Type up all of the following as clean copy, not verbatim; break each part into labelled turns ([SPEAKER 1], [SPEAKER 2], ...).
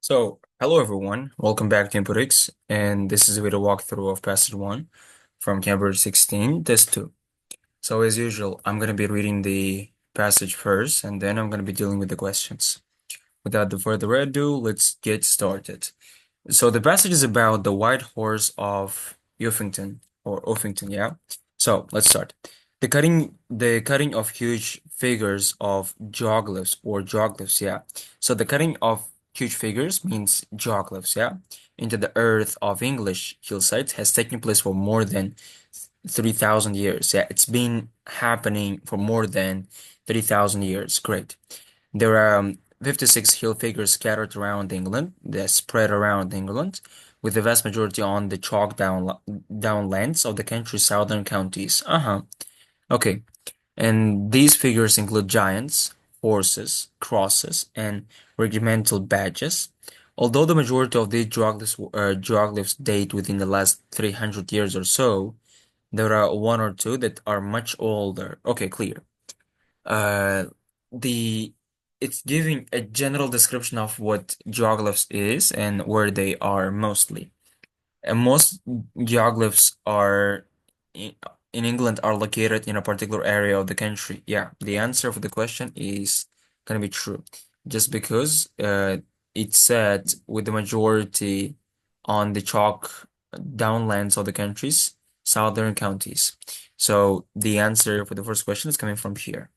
[SPEAKER 1] Hello everyone, welcome back to Inputix, and this is a video walkthrough of passage 1 from Cambridge 16, test 2. So as usual, I'm going to be reading the passage first, and then I'm going to be dealing with the questions. Without the further ado, let's get started. So the passage is about the white horse of Uffington, yeah? So let's start. The cutting of huge figures of geoglyphs, yeah. So the cutting of huge figures means geoglyphs, yeah, into the earth of English hillsides has taken place for more than 3,000 years. Yeah, it's been happening for more than 3,000 years. Great. There are 56 hill figures scattered around England, that spread around England, with the vast majority on the chalk downlands of the country's southern counties. Okay. And these figures include giants, horses, crosses, and regimental badges. Although the majority of these geoglyphs date within the last 300 years or so, there are one or two that are much older. Okay, clear. Uh, the it's giving a general description of what geoglyphs is and where they are mostly. And most geoglyphs are in, in England are located in a particular area of the country. Yeah, the answer for the question is gonna be true, just because it said with the majority on the chalk downlands of the country's southern counties. So the answer for the first question is coming from here.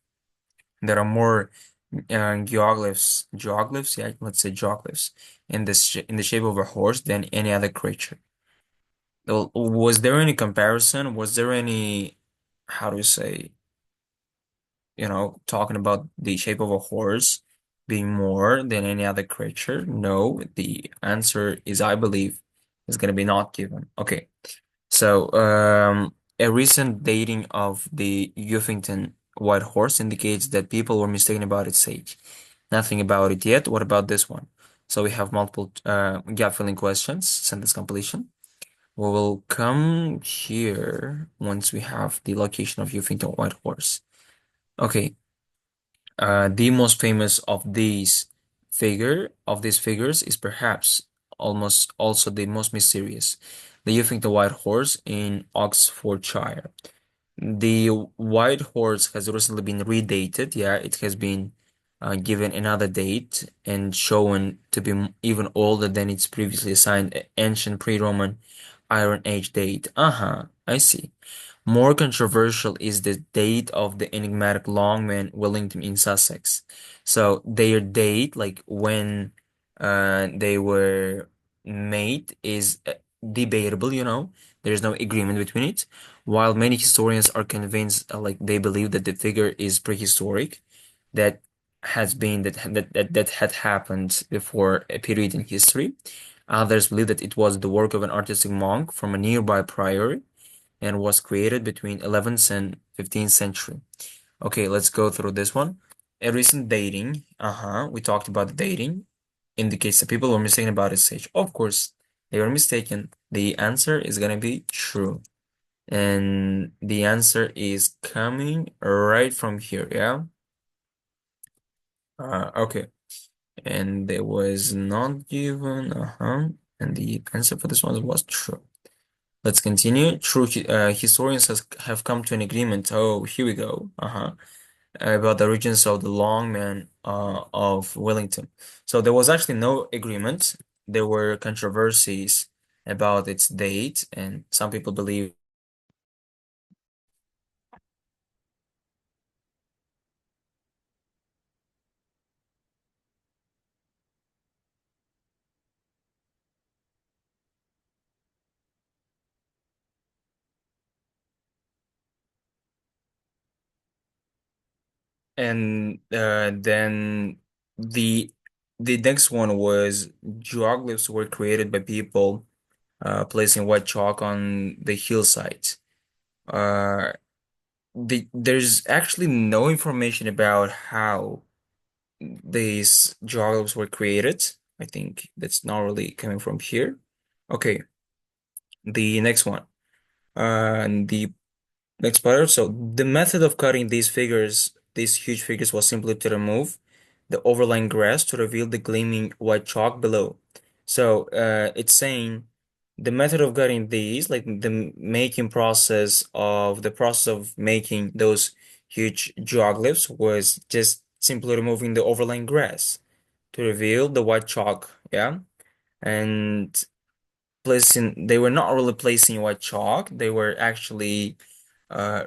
[SPEAKER 1] There are more geoglyphs, yeah, let's say geoglyphs, in the shape of a horse than any other creature. Well, was there any comparison? Was there any, how do you say, talking about the shape of a horse being more than any other creature? No, the answer is, I believe, is going to be not given. Okay. So, a recent dating of the Uffington White Horse indicates that people were mistaken about its age. Nothing about it yet. What about this one? So we have multiple gap filling questions, sentence completion. We will come here once we have the location of Uffington White Horse. Okay, the most famous of these figures is perhaps almost also the most mysterious, the Uffington White Horse in Oxfordshire. The White Horse has recently been redated. Yeah, it has been given another date and shown to be even older than its previously assigned ancient pre-Roman Iron Age date. I see. More controversial is the date of the enigmatic Longman Wellington in Sussex. So their date, like when they were made, is debatable. There's no agreement between it. While many historians are convinced, like they believe that the figure is prehistoric, that that had happened before a period in history. Others believe that it was the work of an artistic monk from a nearby priory and was created between 11th and 15th century. Okay, let's go through this one. A recent dating, we talked about the dating, indicates that people were mistaken about its age. Of course, they were mistaken. The answer is gonna be true. And the answer is coming right from here, yeah? Okay. And there was not given, and the answer for this one was true. Let's continue. True, historians have come to an agreement. Oh, here we go. About the origins of the Longman of Wellington. So there was actually no agreement. There were controversies about its date, and some people believe. And then the the next one was geoglyphs were created by people placing white chalk on the hillsides. Uh, there's actually no information about how these geoglyphs were created. I think that's not really coming from here. Okay, the next one. And the next part. So the method of cutting these huge figures, was simply to remove the overlying grass to reveal the gleaming white chalk below. So it's saying the method of getting these, like the making process of the process of making those huge geoglyphs was just simply removing the overlying grass to reveal the white chalk, yeah? And they were not really placing white chalk, they were actually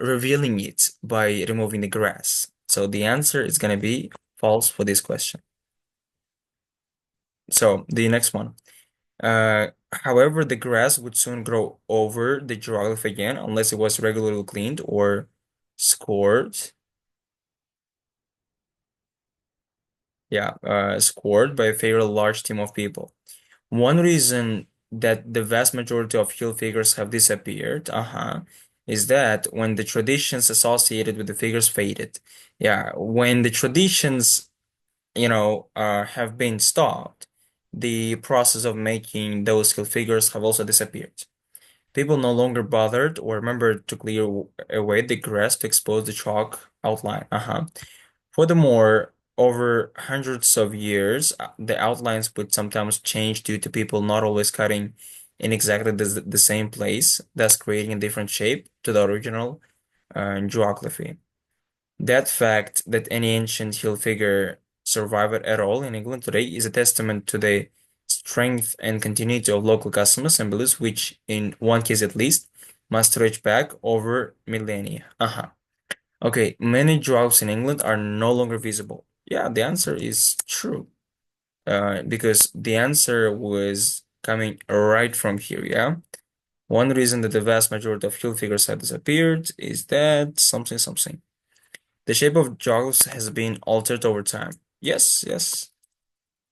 [SPEAKER 1] revealing it by removing the grass. So the answer is going to be false for this question. So the next one. However, the grass would soon grow over the geoglyph again unless it was regularly cleaned or scored. Yeah, scored by a fairly large team of people. One reason that the vast majority of hill figures have disappeared, is that when the traditions associated with the figures faded. Yeah, when the traditions, have been stopped, the process of making those hill figures have also disappeared. People no longer bothered or remembered to clear away the grass to expose the chalk outline. Furthermore, over hundreds of years, the outlines would sometimes change due to people not always cutting in exactly the same place, thus creating a different shape to the original geography. That fact that any ancient hill figure survived at all in England today is a testament to the strength and continuity of local customs and beliefs, which, in one case at least, must stretch back over millennia. Okay, many droughts in England are no longer visible. Yeah, the answer is true. Because the answer was coming right from here, yeah? One reason that the vast majority of hill figures have disappeared is that something something. The shape of joggles has been altered over time. Yes, yes,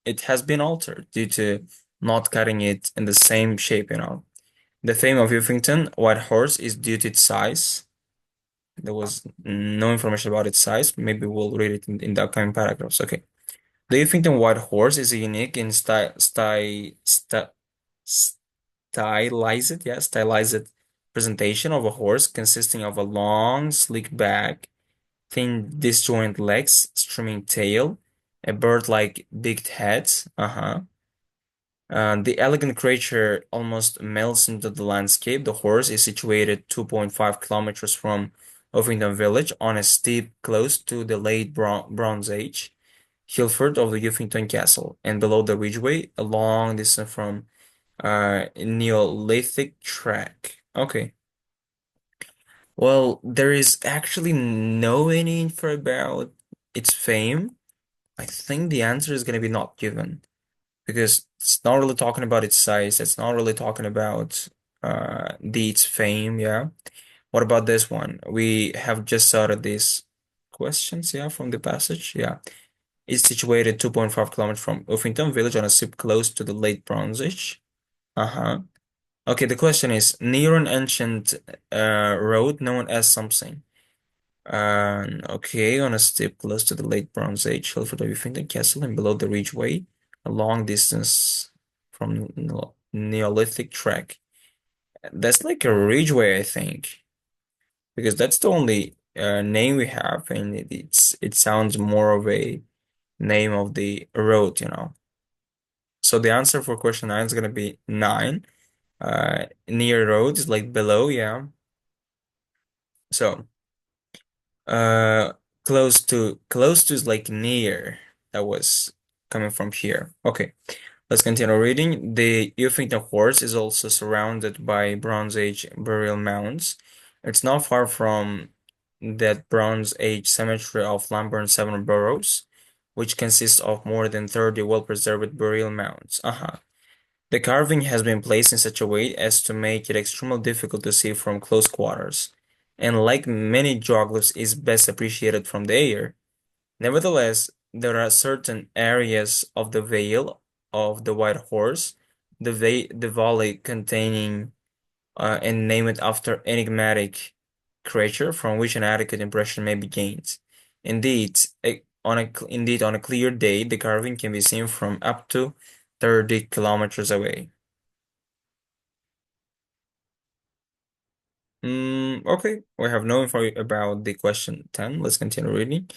[SPEAKER 1] it has been altered due to not cutting it in the same shape. The fame of Uffington White Horse is due to its size. There was no information about its size. Maybe we'll read it in the upcoming paragraphs. Okay. The Uffington White Horse is a unique and stylized presentation of a horse consisting of a long, sleek back, thin, disjoint legs, streaming tail, a bird-like beaked head. The elegant creature almost melts into the landscape. The horse is situated 2.5 kilometers from Uffington village on a steep close to the late Bronze Age hillfort of the Uffington Castle, and below the ridgeway, a long distance from Neolithic track. Okay. Well, there is actually no any info about its fame. I think the answer is going to be not given because it's not really talking about its size. It's not really talking about its fame. Yeah. What about this one? We have just started these questions. Yeah, from the passage. Yeah. It's situated 2.5 kilometers from Uffington village on a steep close to the late Bronze Age. Uh-huh. Okay, the question is near an ancient road known as something. Okay, on a steep close to the late Bronze Age, Hilford of Uffington Castle, and below the Ridgeway, a long distance from Neolithic track. That's like a ridgeway, I think, because that's the only name we have, and it sounds more of a name of the road. So the answer for question 9 is gonna be 9. Near road is like below, yeah. So Uh, close to is like near. That was coming from here. Okay, let's continue reading. The Uffington horse is also surrounded by Bronze Age burial mounds. It's not far from that Bronze Age cemetery of Lambourne Seven Boroughs, which consists of more than 30 well-preserved burial mounds. The carving has been placed in such a way as to make it extremely difficult to see from close quarters, and like many geoglyphs is best appreciated from the air. Nevertheless, there are certain areas of the Vale of the White Horse, the valley containing and name it after enigmatic creature from which an adequate impression may be gained. Indeed, on a clear day, the carving can be seen from up to 30 kilometers away. Okay, we have no info about the question 10. Let's continue reading.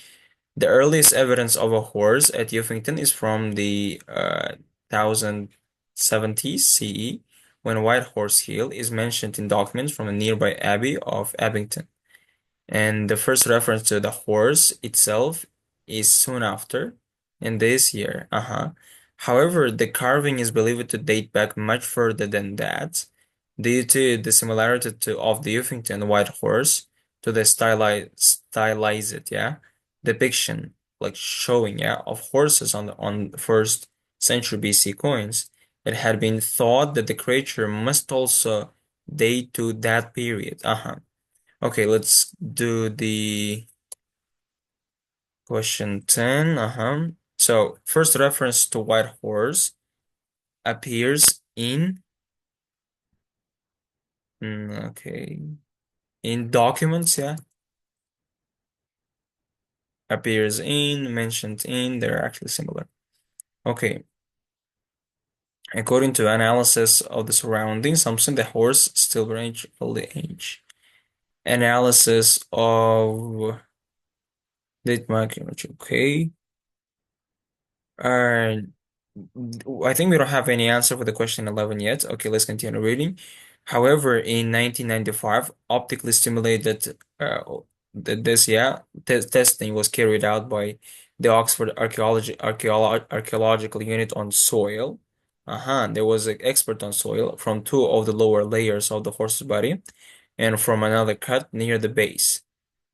[SPEAKER 1] The earliest evidence of a horse at Uffington is from the 1070s CE, when White Horse Hill is mentioned in documents from a nearby abbey of Abington. And the first reference to the horse itself is soon after, in this year. However, the carving is believed to date back much further than that, due to the similarity of the Uffington white horse to the stylized, depiction, like showing, of horses on the first century BC coins. It had been thought that the creature must also date to that period. Okay, let's do the question 10. So, first reference to white horse appears in, okay, in documents, appears in, mentioned in, they're actually similar. Okay, according to analysis of the surroundings, something the horse still range all the age. Analysis of date marking, okay. Uh, I think we don't have any answer for the question 11 yet. Okay, let's continue reading. However, in 1995, optically stimulated this testing was carried out by the Oxford Archaeological Unit on soil. There was an expert on soil from two of the lower layers of the horse's body and from another cut near the base.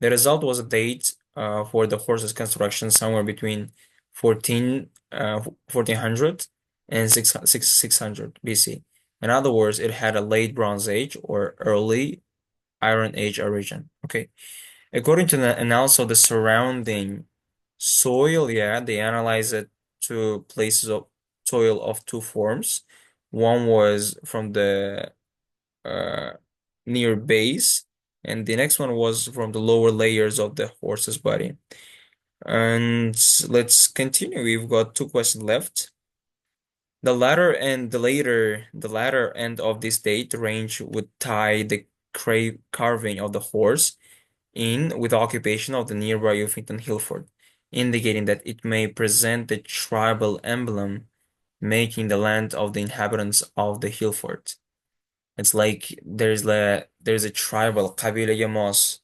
[SPEAKER 1] The result was a date for the horse's construction somewhere between 1400 and 600 BC. In other words, it had a late Bronze Age or early Iron Age origin. Okay. According to the analysis of the surrounding soil, they analyzed it to places of soil of two forms. One was from the uh, near base, and the next one was from the lower layers of the horse's body. And let's continue. We've got two questions left. The latter end of this date range would tie the carving of the horse in with the occupation of the nearby Uffington Hillfort, indicating that it may present the tribal emblem, making the land of the inhabitants of the Hillfort. It's like there's a tribal قبيلة Yamos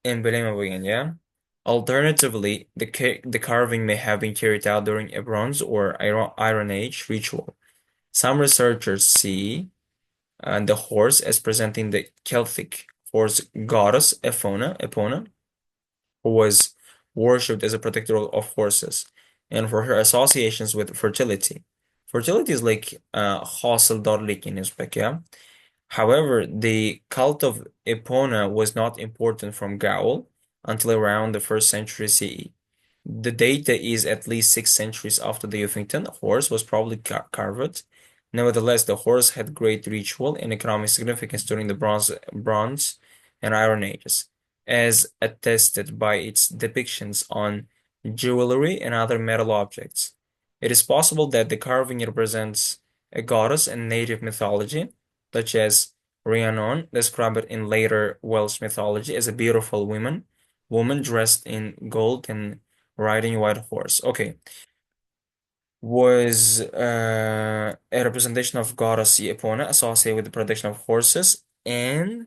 [SPEAKER 1] emblem again, yeah? Alternatively, the carving may have been carried out during a Bronze or Iron Age ritual. Some researchers see the horse as presenting the Celtic horse goddess Epona, who was worshipped as a protector of horses, and for her associations with fertility. Fertility is like hasıldorlik in Uzbek, yeah? However, the cult of Epona was not important from Gaul until around the 1st century CE. The data is at least 6 centuries after the Uffington horse was probably carved. Nevertheless, the horse had great ritual and economic significance during the Bronze and Iron Ages, as attested by its depictions on jewelry and other metal objects. It is possible that the carving represents a goddess in native mythology, such as Rhiannon, described in later Welsh mythology as a beautiful woman dressed in gold and riding a white horse. Okay. Was a representation of goddess Epona associated with the production of horses and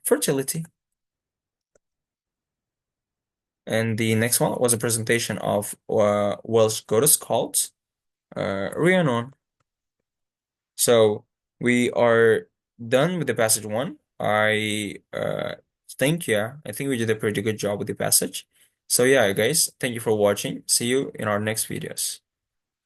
[SPEAKER 1] fertility. And the next one was a presentation of Welsh goddess called Rhiannon. So we are done with the passage one. I think we did a pretty good job with the passage. So yeah, guys, thank you for watching. See you in our next videos.